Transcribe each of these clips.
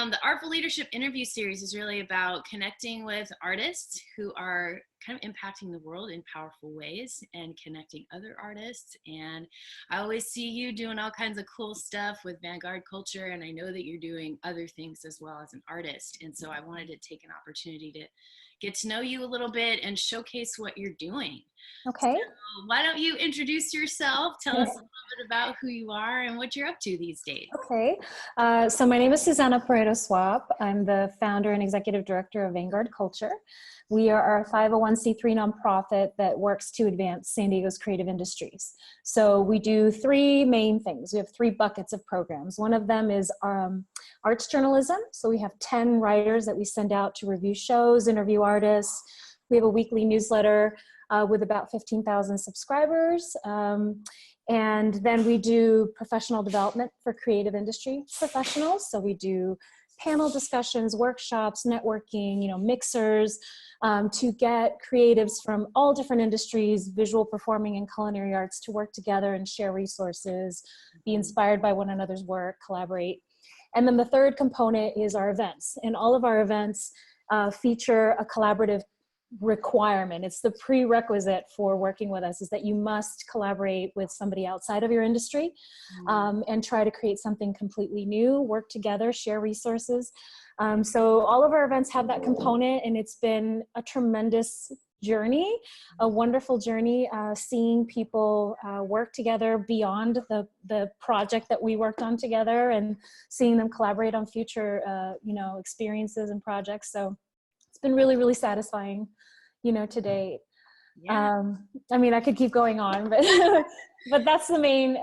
The Artful Leadership interview series is really about connecting with artists who are kind of impacting the world in powerful ways and connecting other artists. And I always see you doing all kinds of cool stuff with Vanguard culture, and I know that you're doing other things as well as an artist. And so I wanted to take an opportunity to get to know you a little bit and showcase what you're doing. Okay. So why don't you introduce yourself? Tell us a little bit about who you are and what you're up to these days. Okay. So my name is Susanna Peredo-Swap. I'm the founder and executive director of Vanguard Culture. We are a 501c3 nonprofit that works to advance San Diego's creative industries. So we do three main things. We have three buckets of programs. One of them is arts journalism. So we have 10 writers that we send out to review shows, interview artists. We have a weekly newsletter with about 15,000 subscribers. And then we do professional development for creative industry professionals. So we do panel discussions, workshops, networking, mixers, to get creatives from all different industries, visual, performing, and culinary arts to work together and share resources, be inspired by one another's work, collaborate. And then the third component is our events. And all of our events feature a collaborative requirement. It's the prerequisite for working with us, is that you must collaborate with somebody outside of your industry and try to create something completely new, work together, share resources. So all of our events have that component, and it's been a tremendous journey, a wonderful journey, seeing people work together beyond the project that we worked on together, and seeing them collaborate on future experiences and projects. So it's been really, really satisfying, to date. Yeah. I mean, I could keep going on, but but that's the main,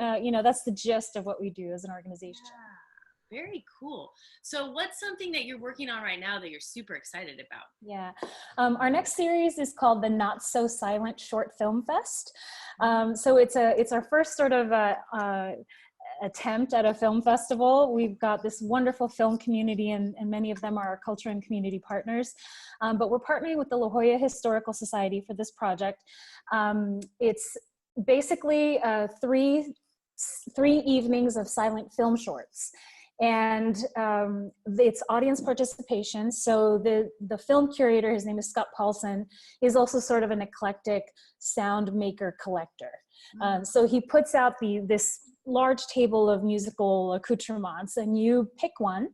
that's the gist of what we do as an organization. Yeah. Very cool. So what's something that you're working on right now that you're super excited about? Yeah. Our next series is called the Not So Silent Short Film Fest. So it's our first sort of attempt at a film festival. We've got this wonderful film community, and many of them are our culture and community partners. But we're partnering with the La Jolla Historical Society for this project. It's basically three evenings of silent film shorts. And it's audience participation. So the film curator, his name is Scott Paulson, is also sort of an eclectic sound maker collector. So he puts out this large table of musical accoutrements, and you pick one,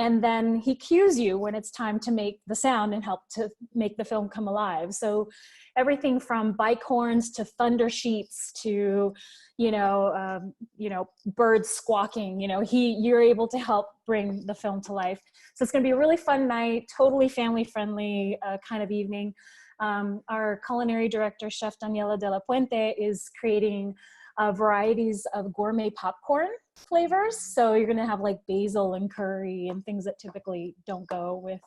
and then he cues you when it's time to make the sound and help to make the film come alive. So everything from bike horns to thunder sheets to, birds squawking, you're able to help bring the film to life. So it's gonna be a really fun night, totally family friendly kind of evening. Our culinary director, Chef Daniela de la Puente, is creating varieties of gourmet popcorn flavors. So you're gonna have like basil and curry and things that typically don't go with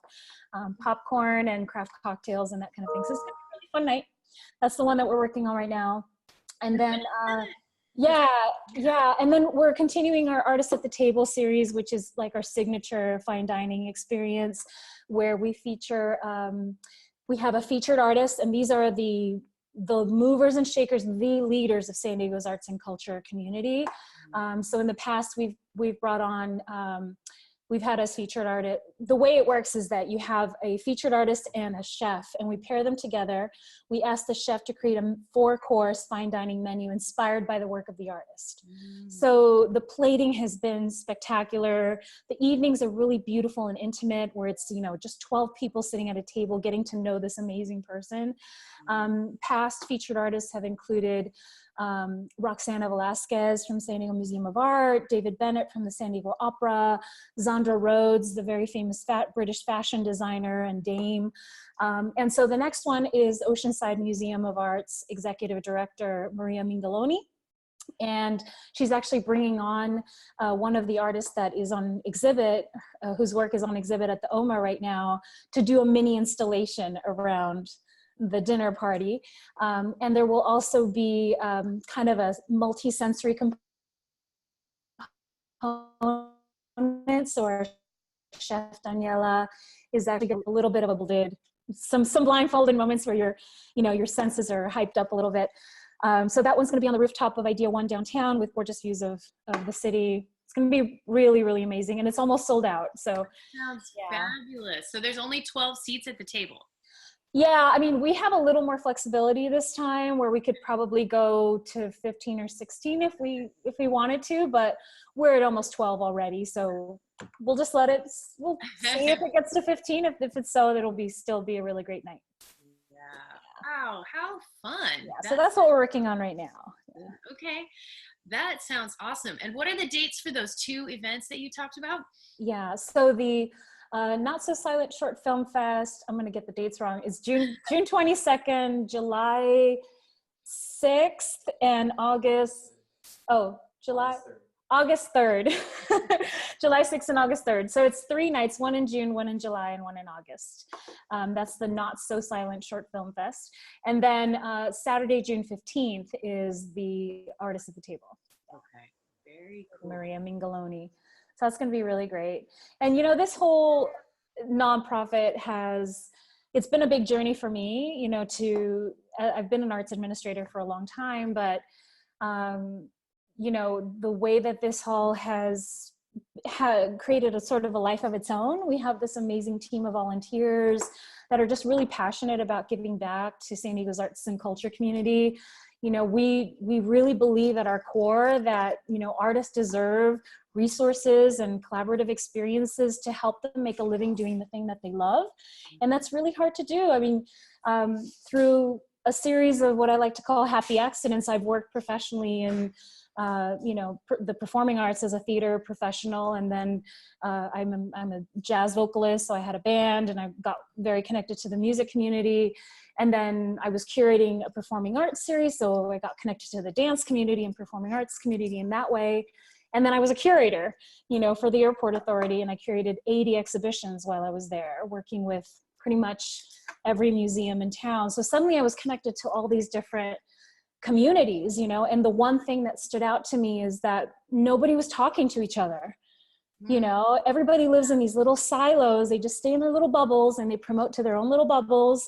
popcorn, and craft cocktails and that kind of thing. So it's gonna be a really fun night. That's the one that we're working on right now. And then, and then we're continuing our Artists at the Table series, which is like our signature fine dining experience, where we feature, we have a featured artist, and these are the movers and shakers, the leaders of San Diego's arts and culture community. So in the past, we've brought on, we've had as featured artist. The way it works is that you have a featured artist and a chef, and we pair them together. We ask the chef to create a 4-course fine dining menu inspired by the work of the artist. So the plating has been spectacular. The evenings are really beautiful and intimate, where it's, just 12 people sitting at a table getting to know this amazing person. Past featured artists have included Roxana Velasquez from San Diego Museum of Art, David Bennett from the San Diego Opera, Zandra Rhodes, the very famous British fashion designer and dame. And so the next one is Oceanside Museum of Art's executive director, Maria Mingaloni. And she's actually bringing on one of the artists that is on exhibit, whose work is on exhibit at the OMA right now, to do a mini installation around the dinner party. And there will also be kind of a multi-sensory component. So our chef Daniela is actually a little bit of some blindfolded moments where your senses are hyped up a little bit. So that one's gonna be on the rooftop of Idea One downtown with gorgeous views of the city. it's going to be really, really amazing. And it's almost sold out. So Sounds yeah. fabulous. So there's only 12 seats at the table. Yeah, I mean, we have a little more flexibility this time where we could probably go to 15 or 16 if we wanted to, but we're at almost 12 already. So we'll just we'll see if it gets to 15. If it's so, it'll still be a really great night. Yeah. Wow, how fun. Yeah, so that's what we're working on right now. Yeah. Okay. That sounds awesome. And what are the dates for those 2 events that you talked about? Yeah, so the Not So Silent Short Film Fest, I'm going to get the dates wrong, is June 22nd, July 6th, and August 3rd. July 6th and August 3rd. So it's 3 nights, one in June, one in July, and one in August. That's the Not So Silent Short Film Fest. And then Saturday, June 15th is the Artist at the Table. Okay, very cool. Maria Mingaloni. So that's going to be really great. And, you know, this whole nonprofit it's been a big journey for me, you know, I've been an arts administrator for a long time, but, you know, the way that this all has created a sort of a life of its own. We have this amazing team of volunteers that are just really passionate about giving back to San Diego's arts and culture community. You know, we really believe at our core that, you know, artists deserve resources and collaborative experiences to help them make a living doing the thing that they love. And that's really hard to do. I mean, through a series of what I like to call happy accidents, I've worked professionally in, you know, the performing arts as a theater professional. And then I'm a jazz vocalist, so I had a band and I got very connected to the music community. And then I was curating a performing arts series, so I got connected to the dance community and performing arts community in that way. And then I was a curator, you know, for the airport authority, and I curated 80 exhibitions while I was there, working with pretty much every museum in town. So suddenly I was connected to all these different communities, you know, and the one thing that stood out to me is that nobody was talking to each other. You know, everybody lives in these little silos. They just stay in their little bubbles and they promote to their own little bubbles.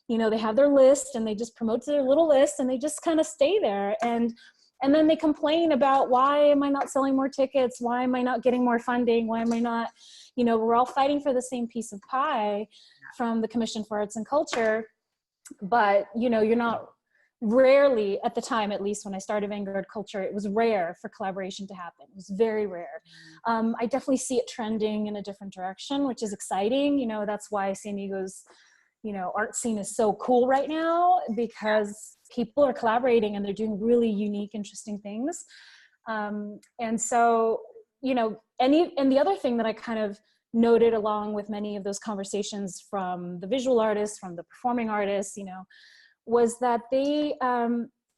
You know, they have their list and they just promote to their little list and they just kind of stay there. And then they complain about, why am I not selling more tickets? Why am I not getting more funding? Why am I not, you know, we're all fighting for the same piece of pie from the Commission for Arts and Culture. But, you know, you're not, rarely, at the time, at least when I started Vanguard Culture, it was rare for collaboration to happen. It was very rare. I definitely see it trending in a different direction, which is exciting. You know, that's why San Diego's, you know, art scene is so cool right now, because people are collaborating and they're doing really unique, interesting things. And so, you know, and the other thing that I kind of noted along with many of those conversations from the visual artists, from the performing artists, you know, was that they,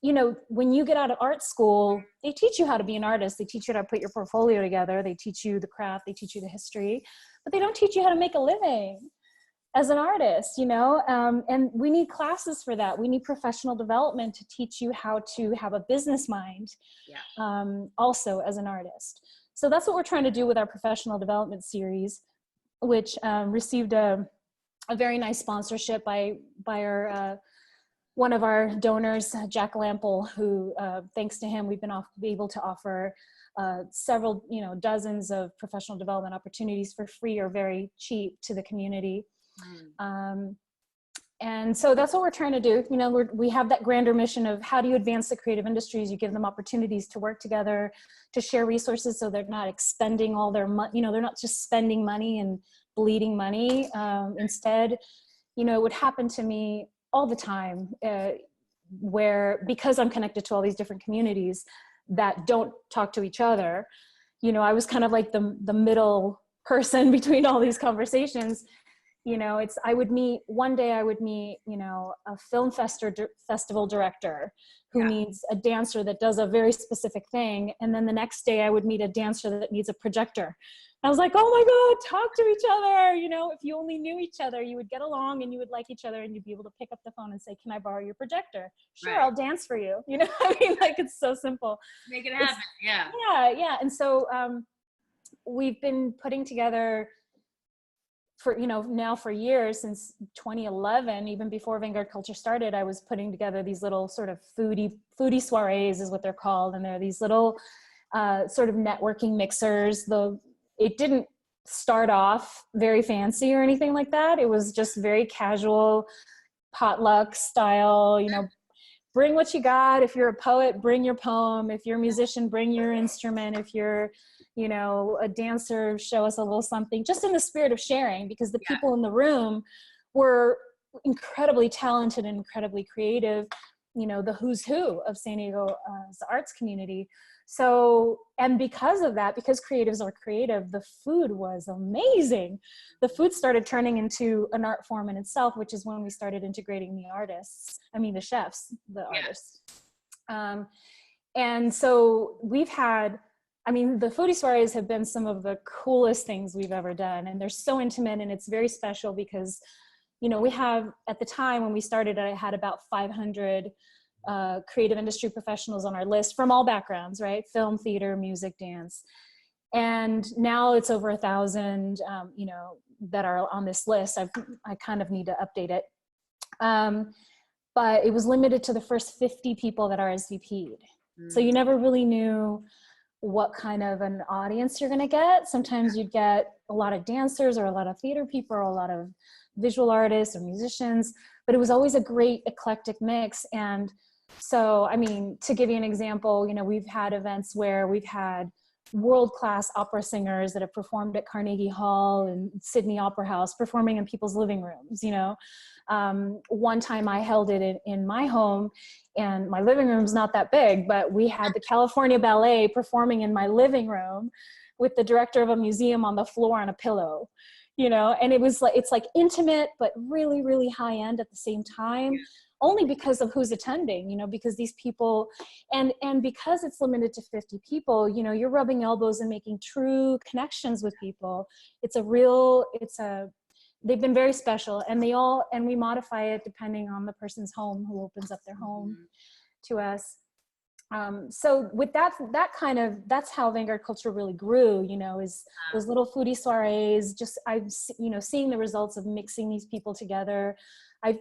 you know, when you get out of art school, they teach you how to be an artist. They teach you how to put your portfolio together. They teach you the craft. They teach you the history, but they don't teach you how to make a living as an artist, you know, and we need classes for that. We need professional development to teach you how to have a business mind, also as an artist. So that's what we're trying to do with our professional development series, which received a very nice sponsorship by our one of our donors, Jack Lample, who, thanks to him, we've been able to offer several, you know, dozens of professional development opportunities for free or very cheap to the community. And so that's what we're trying to do. You know, we have that grander mission of how do you advance the creative industries? You give them opportunities to work together, to share resources, so they're not expending all their money. You know, they're not just spending money and bleeding money. Instead, you know, it would happen to me all the time, where, because I'm connected to all these different communities that don't talk to each other, you know, I was kind of like the middle person between all these conversations. You know, one day I would meet, you know, a film festival director who needs a dancer that does a very specific thing. And then the next day I would meet a dancer that needs a projector. I was like, oh my God, talk to each other. You know, if you only knew each other, you would get along and you would like each other and you'd be able to pick up the phone and say, can I borrow your projector? Sure, right. I'll dance for you. You know, I mean, like, it's so simple. Make it happen, yeah. Yeah. And so we've been putting together for, you know, now for years, since 2011, even before Vanguard Culture started, I was putting together these little sort of foodie soirees is what they're called. And they're these little sort of networking mixers. It didn't start off very fancy or anything like that. It was just very casual, potluck style, you know, bring what you got. If you're a poet, bring your poem. If you're a musician, bring your instrument. If you're, you know, a dancer, show us a little something, just in the spirit of sharing, because the people in the room were incredibly talented and incredibly creative, you know, the who's who of San Diego's arts community. So, and because of that, because creatives are creative, the food was amazing. The food started turning into an art form in itself, which is when we started integrating the chefs, the artists. And so we've had, the foodie soirees have been some of the coolest things we've ever done. And they're so intimate, and it's very special because, you know, we have, at the time when we started, I had about 500 creative industry professionals on our list from all backgrounds, right? Film, theater, music, dance. And now it's over 1,000, you know, that are on this list. I kind of need to update it. But it was limited to the first 50 people that RSVP'd. So you never really knew what kind of an audience you're gonna get. Sometimes you'd get a lot of dancers or a lot of theater people or a lot of visual artists or musicians, but it was always a great eclectic mix. And so, I mean, to give you an example, you know, we've had events where we've had world-class opera singers that have performed at Carnegie Hall and Sydney Opera House, performing in people's living rooms, you know. One time I held it in my home, and my living room's not that big, but we had the California Ballet performing in my living room with the director of a museum on the floor on a pillow, you know. And it was like, it's like intimate, but really, really high end at the same time. Only because of who's attending, you know, because these people, and because it's limited to 50 people, you know, you're rubbing elbows and making true connections with people. They've been very special, and we modify it depending on the person's home, who opens up their home to us. So with that's how Vanguard culture really grew, you know, is those little foodie soirees, seeing the results of mixing these people together.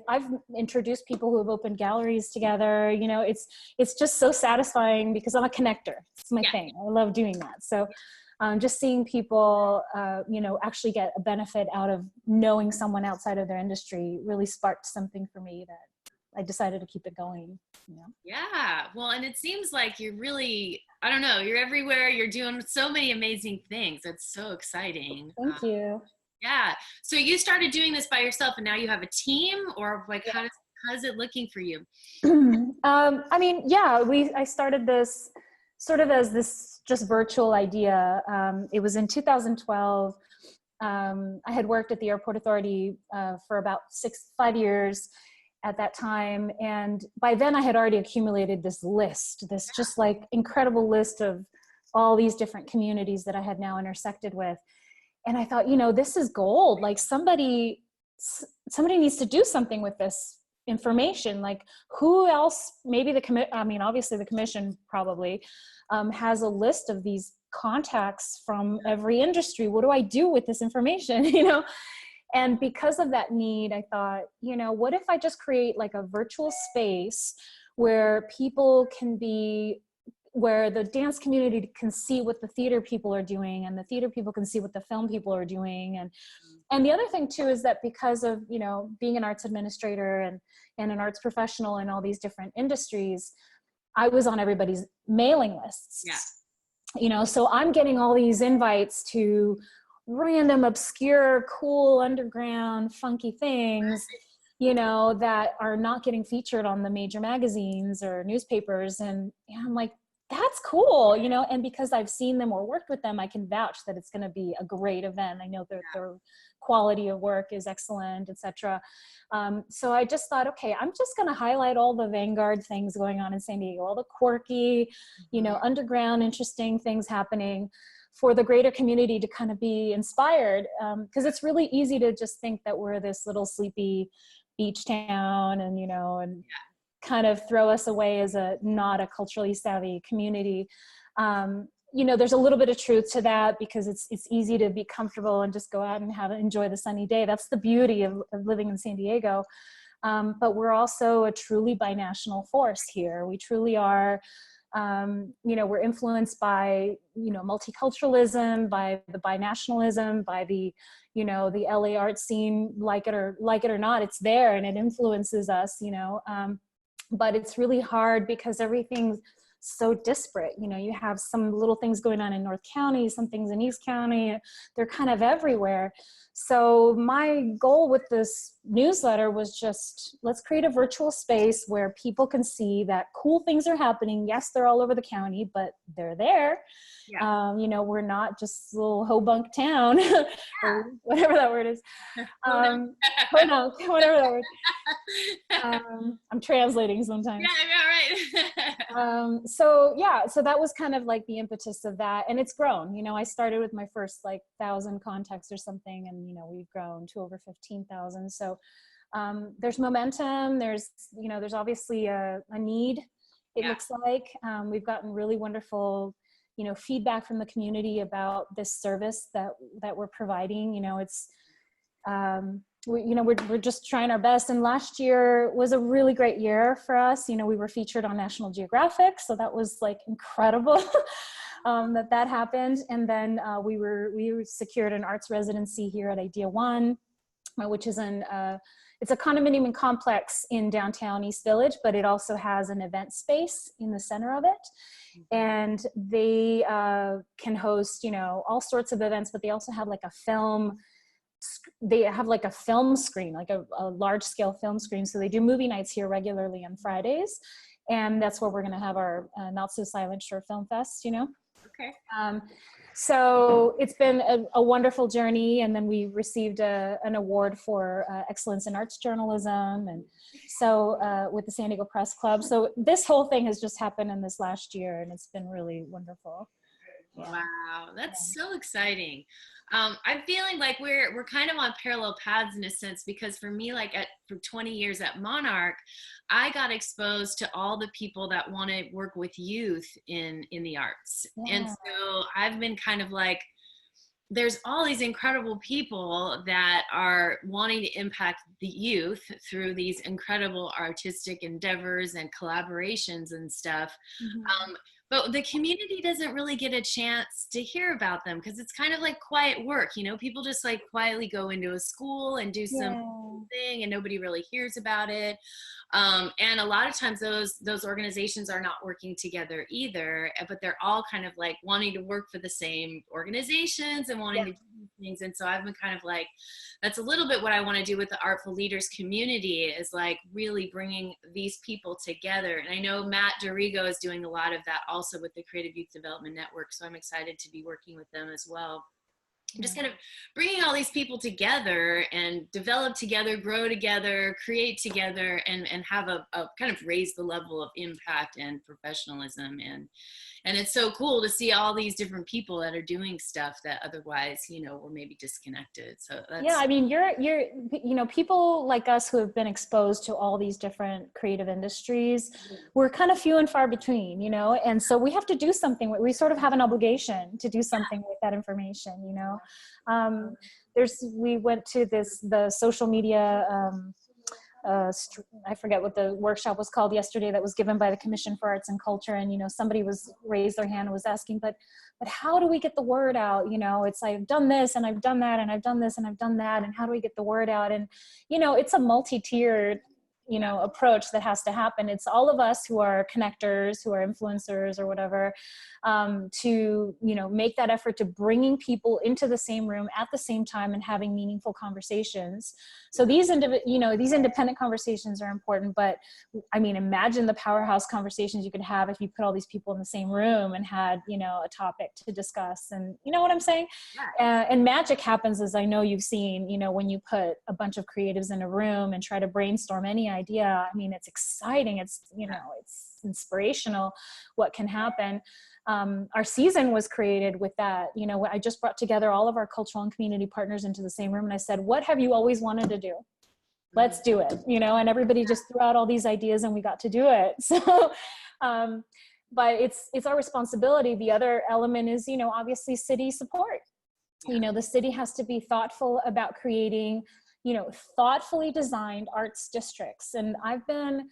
I've introduced people who have opened galleries together. You know, it's just so satisfying because I'm a connector. It's my thing. I love doing that. So just seeing people, you know, actually get a benefit out of knowing someone outside of their industry really sparked something for me that I decided to keep it going. You know? Yeah. Well, and it seems like you're really, I don't know, you're everywhere. You're doing so many amazing things. It's so exciting. Thank you. Yeah. So you started doing this by yourself, and now you have a team, or like, how's it looking for you? I started this sort of as this just virtual idea. It was in 2012. I had worked at the Airport Authority for about 5 years at that time. And by then I had already accumulated this just like incredible list of all these different communities that I had now intersected with. And I thought, you know, this is gold. Like somebody needs to do something with this information. Like who else, maybe obviously the commission probably has a list of these contacts from every industry. What do I do with this information? You know? And because of that need, I thought, you know, what if I just create like a virtual space where people can be, where the dance community can see what the theater people are doing, and the theater people can see what the film people are doing. And the other thing too is that because of, you know, being an arts administrator and an arts professional in all these different industries, I was on everybody's mailing lists. Yeah. You know, so I'm getting all these invites to random, obscure, cool, underground, funky things, you know, that are not getting featured on the major magazines or newspapers. And I'm like, that's cool, you know, and because I've seen them or worked with them, I can vouch that it's going to be a great event. I know their quality of work is excellent, etc. So I just thought, okay, I'm just going to highlight all the Vanguard things going on in San Diego, all the quirky, you know, underground, interesting things happening for the greater community to kind of be inspired. Because it's really easy to just think that we're this little sleepy beach town and, you know, and kind of throw us away as not a culturally savvy community. You know, there's a little bit of truth to that because it's easy to be comfortable and just go out and enjoy the sunny day. That's the beauty of living in San Diego. But we're also a truly binational force here. We truly are You know, we're influenced by, you know, multiculturalism, by the binationalism, by the, you know, the LA art scene, like it or not, it's there and it influences us, you know. But it's really hard because everything's so disparate. You know, you have some little things going on in North County, some things in East County, they're kind of everywhere. So my goal with this newsletter was just, let's create a virtual space where people can see that cool things are happening. Yes, they're all over the county, but they're there. Yeah. You know, we're not just a little Hobunk town or whatever that word is. Podunk, whatever that word. I'm translating sometimes. Yeah, right. So yeah, so that was kind of like the impetus of that, and it's grown. You know, I started with my first like 1,000 contacts or something, and you know, we've grown to over 15,000. So there's momentum. There's, you know, there's obviously a need. It looks like we've gotten really wonderful, you know, feedback from the community about this service that we're providing. You know, it's we're just trying our best, and last year was a really great year for us. You know, we were featured on National Geographic, so that was like incredible. that happened. And then we secured an arts residency here at Idea One, which is it's a condominium complex in downtown East Village, but it also has an event space in the center of it. And they can host, you know, all sorts of events, but they also have like a film screen, like a large scale film screen. So they do movie nights here regularly on Fridays. And that's where we're going to have our Not So Silent Short Film Fest, you know? Okay. So it's been a wonderful journey. And then we received an award for excellence in arts journalism. And so with the San Diego Press Club. So this whole thing has just happened in this last year, and it's been really wonderful. Yeah. Wow, that's so exciting. I'm feeling like we're kind of on parallel paths in a sense, because for me, like for 20 years at Monarch, I got exposed to all the people that want to work with youth in the arts. Yeah. And so I've been kind of like, there's all these incredible people that are wanting to impact the youth through these incredible artistic endeavors and collaborations and stuff. Mm-hmm. But the community doesn't really get a chance to hear about them because it's kind of like quiet work. You know, people just like quietly go into a school and do some thing and nobody really hears about it. And a lot of times those organizations are not working together either, but they're all kind of like wanting to work for the same organizations and wanting to do things. And so I've been kind of like, that's a little bit what I want to do with the Artful Leaders community, is like really bringing these people together. And I know Matt Dorigo is doing a lot of that also with the Creative Youth Development Network. So I'm excited to be working with them as well. Just kind of bringing all these people together and develop together, grow together, create together, and have a kind of raise the level of impact and professionalism. And it's so cool to see all these different people that are doing stuff that otherwise, you know, were maybe disconnected. So that's, yeah, I mean, you're, you know, people like us who have been exposed to all these different creative industries, we're kind of few and far between, you know, and so we have to do something. We sort of have an obligation to do something with that information, you know. We went to the social media, I forget what the workshop was called yesterday, that was given by the Commission for Arts and Culture. And, you know, somebody raised their hand and was asking, but how do we get the word out? You know, it's like, I've done this and I've done that and I've done this and I've done that. And how do we get the word out? And, you know, it's a multi-tiered, you know, approach that has to happen. It's all of us who are connectors, who are influencers or whatever, to, you know, make that effort to bringing people into the same room at the same time and having meaningful conversations. So these independent conversations are important, but I mean, imagine the powerhouse conversations you could have if you put all these people in the same room and had, you know, a topic to discuss. And you know what I'm saying? And magic happens, as I know you've seen, you know, when you put a bunch of creatives in a room and try to brainstorm any idea. I mean, it's exciting. It's, you know, it's inspirational what can happen. Our season was created with that. You know, I just brought together all of our cultural and community partners into the same room. And I said, what have you always wanted to do? Let's do it, you know, and everybody just threw out all these ideas and we got to do it. So, but it's our responsibility. The other element is, you know, obviously city support. You know, the city has to be thoughtful about creating, you know, thoughtfully designed arts districts. And I've been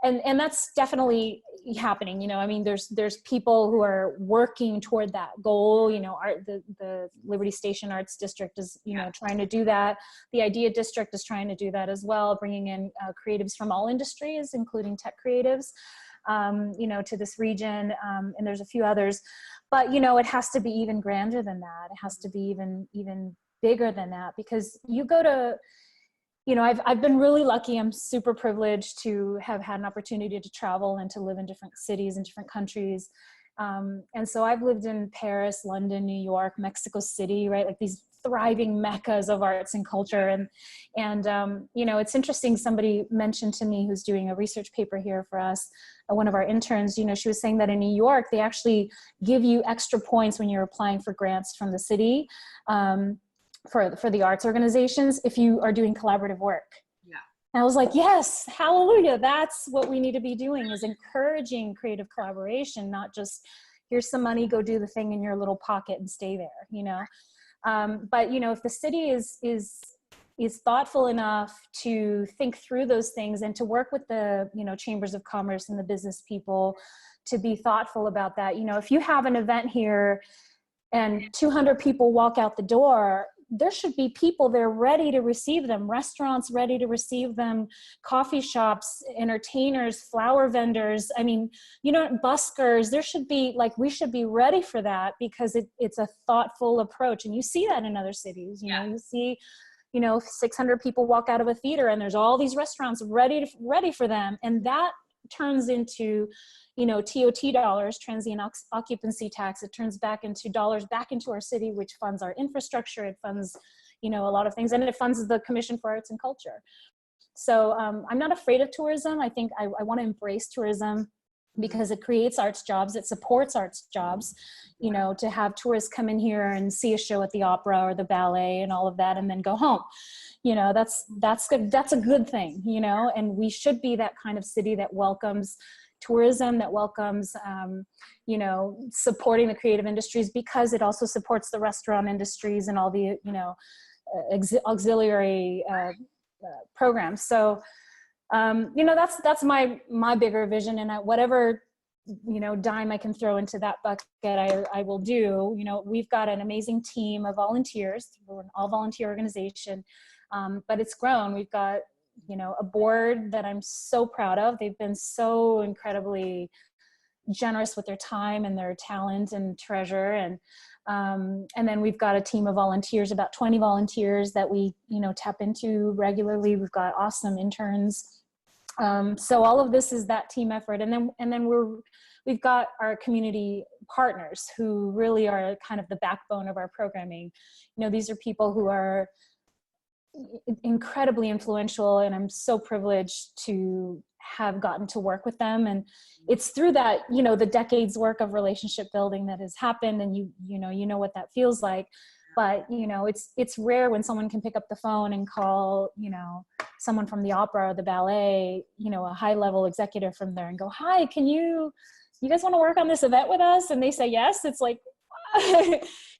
and that's definitely happening. You know, I mean, there's people who are working toward that goal. You know, the Liberty Station Arts District is, you know, trying to do that. The Idea District is trying to do that as well, bringing in creatives from all industries, including tech creatives, you know, to this region. And there's a few others, but, you know, it has to be even grander than that. It has to be even bigger than that, because you go to, you know, I've been really lucky. I'm super privileged to have had an opportunity to travel and to live in different cities and different countries. And so I've lived in Paris, London, New York, Mexico City, right? Like these thriving meccas of arts and culture. And you know, it's interesting. Somebody mentioned to me, who's doing a research paper here for us, one of our interns, you know, she was saying that in New York, they actually give you extra points when you're applying for grants from the city. For the arts organizations, if you are doing collaborative work. Yeah. And I was like, yes, hallelujah. That's what we need to be doing, is encouraging creative collaboration, not just here's some money, go do the thing in your little pocket and stay there, you know? But, you know, if the city is thoughtful enough to think through those things and to work with the, you know, chambers of commerce and the business people to be thoughtful about that. You know, if you have an event here and 200 people walk out the door, there should be people there ready to receive them, restaurants ready to receive them, coffee shops, entertainers, flower vendors. I mean, you know, buskers, there should be, like, we should be ready for that, because it's a thoughtful approach. And you see that in other cities, you know, you see, you know, 600 people walk out of a theater and there's all these restaurants ready for them. And that turns into, you know, TOT dollars, transient occupancy tax. It turns back into dollars back into our city, which funds our infrastructure. It funds, you know, a lot of things, and it funds the Commission for Arts and Culture. So I'm not afraid of tourism. I think I want to embrace tourism because it creates arts jobs. It supports arts jobs, you know, to have tourists come in here and see a show at the opera or the ballet and all of that, and then go home. You know, that's good. That's a good thing, you know, and we should be that kind of city that welcomes tourism, that welcomes, you know, supporting the creative industries, because it also supports the restaurant industries and all the, you know, auxiliary programs. So, you know, that's my bigger vision, and whatever, you know, dime I can throw into that bucket, I will do. You know, we've got an amazing team of volunteers. We're an all volunteer organization, but it's grown. We've got, you know, a board that I'm so proud of. They've been so incredibly generous with their time and their talent and treasure. And then we've got a team of volunteers, about 20 volunteers that we, you know, tap into regularly. We've got awesome interns. So all of this is that team effort. And then we've got our community partners who really are kind of the backbone of our programming. You know, these are people who are incredibly influential, and I'm so privileged to have gotten to work with them. And it's through that, you know, the decades work of relationship building that has happened, and you know what that feels like. But, you know, it's rare when someone can pick up the phone and call, you know, someone from the opera or the ballet, you know, a high level executive from there, and go, hi, you guys want to work on this event with us? And they say yes. It's like,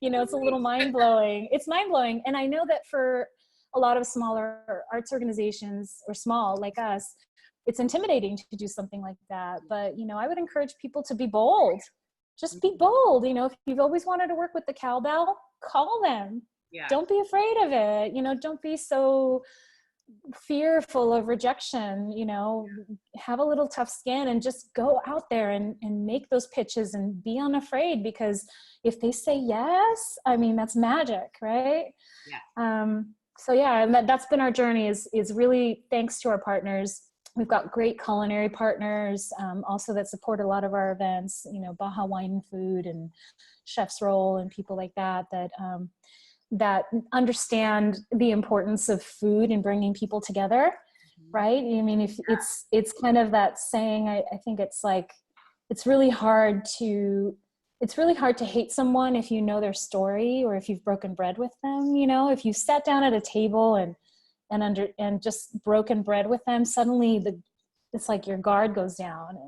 you know, it's a little mind blowing. It's mind blowing. And I know that for a lot of smaller arts organizations, or small like us, it's intimidating to do something like that. But, you know, I would encourage people to be bold. Just be bold. You know, if you've always wanted to work with the cowbell, call them. Yeah. Don't be afraid of it. You know, don't be so fearful of rejection. You know, have a little tough skin and just go out there and make those pitches and be unafraid, because if they say yes, I mean, that's magic, right? Yeah. So yeah, and that's been our journey, is really thanks to our partners. We've got great culinary partners, also that support a lot of our events, you know, Baja Wine and Food and Chef's Roll and people like that, that understand the importance of food and bringing people together, right? I mean, if it's kind of that saying, I think it's like, it's really hard to hate someone if you know their story, or if you've broken bread with them. You know, if you sat down at a table and just broken bread with them, suddenly it's like your guard goes down.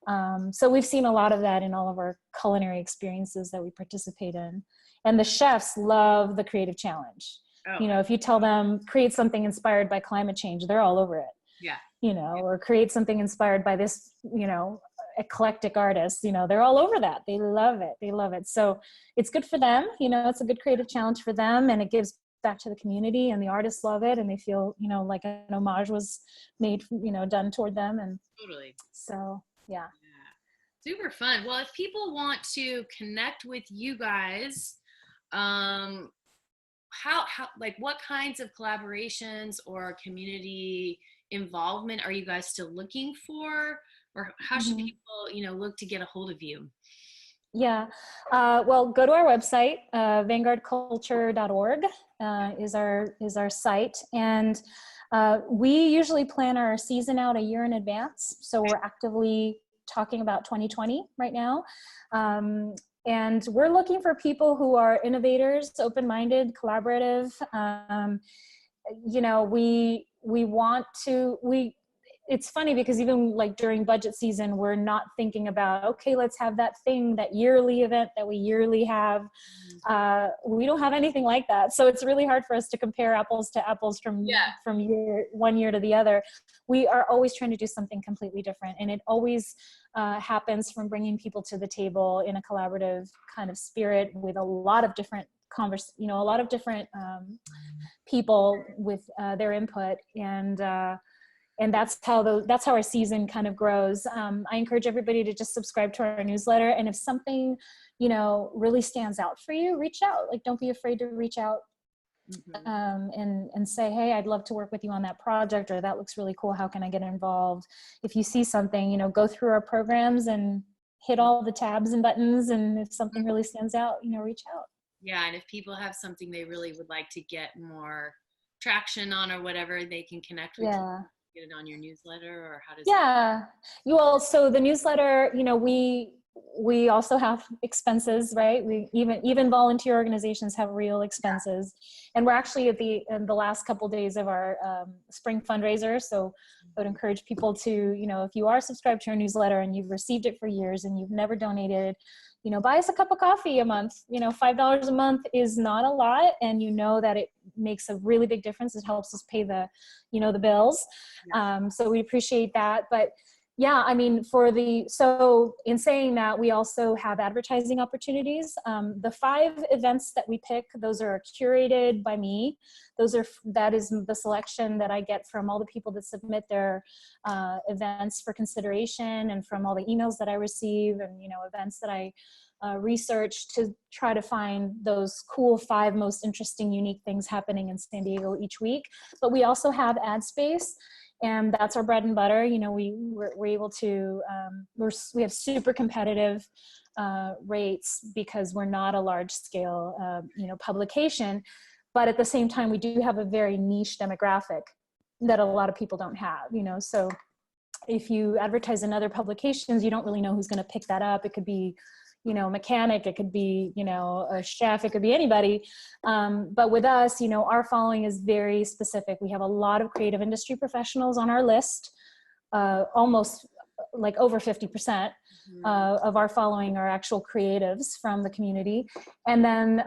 And so we've seen a lot of that in all of our culinary experiences that we participate in. And the chefs love the creative challenge. Oh. You know, if you tell them create something inspired by climate change, they're all over it. Yeah. you know, or create something inspired by this, you know, eclectic artist. You know, they're all over that. They love it. They love it. So it's good for them. You know, it's a good creative challenge for them, and it gives back to the community, and the artists love it, and they feel, you know, like an homage was made, you know, done toward them. And Totally. so, yeah. Super fun. Well, if people want to connect with you guys, how like what kinds of collaborations or community involvement are you guys still looking for, or how should people, you know, look to get a hold of you? Yeah, well, go to our website, vanguardculture.org is our site, and we usually plan our season out a year in advance. So we're actively talking about 2020 right now. And we're looking for people who are innovators, open-minded, collaborative. You know, it's funny because even like during budget season, we're not thinking about, okay, let's have that thing, that yearly event that we yearly have. We don't have anything like that. So it's really hard for us to compare apples to apples from one year to the other. We are always trying to do something completely different. And it always happens from bringing people to the table in a collaborative kind of spirit with a lot of different people with their input. And that's how our season kind of grows. I encourage everybody to just subscribe to our newsletter. And if something, you know, really stands out for you, reach out. Like, don't be afraid to reach out and say, hey, I'd love to work with you on that project, or that looks really cool. How can I get involved? If you see something, you know, go through our programs and hit all the tabs and buttons. And if something really stands out, you know, reach out. Yeah. And if people have something they really would like to get more traction on or whatever, they can connect with you. Get it on your newsletter, or how does so the newsletter, you know, we also have expenses, right? We even volunteer organizations have real expenses. And we're actually in the last couple of days of our spring fundraiser. So I would encourage people to, you know, if you are subscribed to our newsletter and you've received it for years and you've never donated, you know, buy us a cup of coffee a month. You know, $5 a month is not a lot, and you know that it makes a really big difference. It helps us pay the, you know, the bills. So we appreciate that. But yeah, I mean, so in saying that, we also have advertising opportunities. The 5 events that we pick, those are curated by me. That is the selection that I get from all the people that submit their events for consideration, and from all the emails that I receive, and, you know, events that I research to try to find those cool 5 most interesting, unique things happening in San Diego each week. But we also have ad space. And that's our bread and butter. You know, we're able to, we have super competitive rates because we're not a large scale, you know, publication. But at the same time, we do have a very niche demographic that a lot of people don't have, you know. So if you advertise in other publications, you don't really know who's going to pick that up. It could be, you know, a mechanic, it could be, you know, a chef, it could be anybody. But with us, you know, our following is very specific. We have a lot of creative industry professionals on our list, almost like over 50% of our following are actual creatives from the community. And then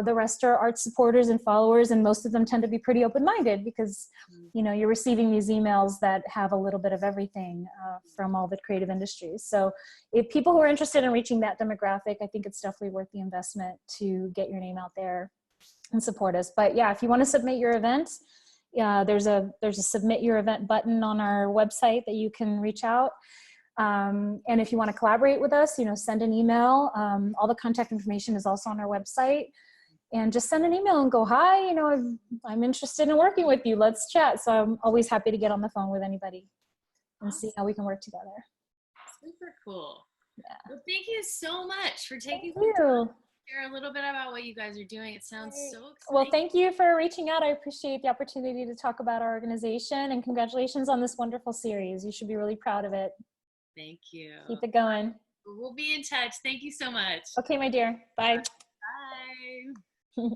the rest are art supporters and followers, and most of them tend to be pretty open-minded because, you know, you're receiving these emails that have a little bit of everything from all the creative industries. So if people who are interested in reaching that demographic, I think it's definitely worth the investment to get your name out there and support us. But yeah, if you want to submit your event, there's a submit your event button on our website that you can reach out. And if you want to collaborate with us, you know, send an email. All the contact information is also on our website. And just send an email and go, hi, you know, I'm interested in working with you. Let's chat. So I'm always happy to get on the phone with anybody and see how we can work together. Super cool. Yeah. Well, thank you so much for taking some time to share a little bit about what you guys are doing. It sounds so exciting. Well, thank you for reaching out. I appreciate the opportunity to talk about our organization, and congratulations on this wonderful series. You should be really proud of it. Thank you. Keep it going. We'll be in touch. Thank you so much. Okay, my dear. Bye. Bye.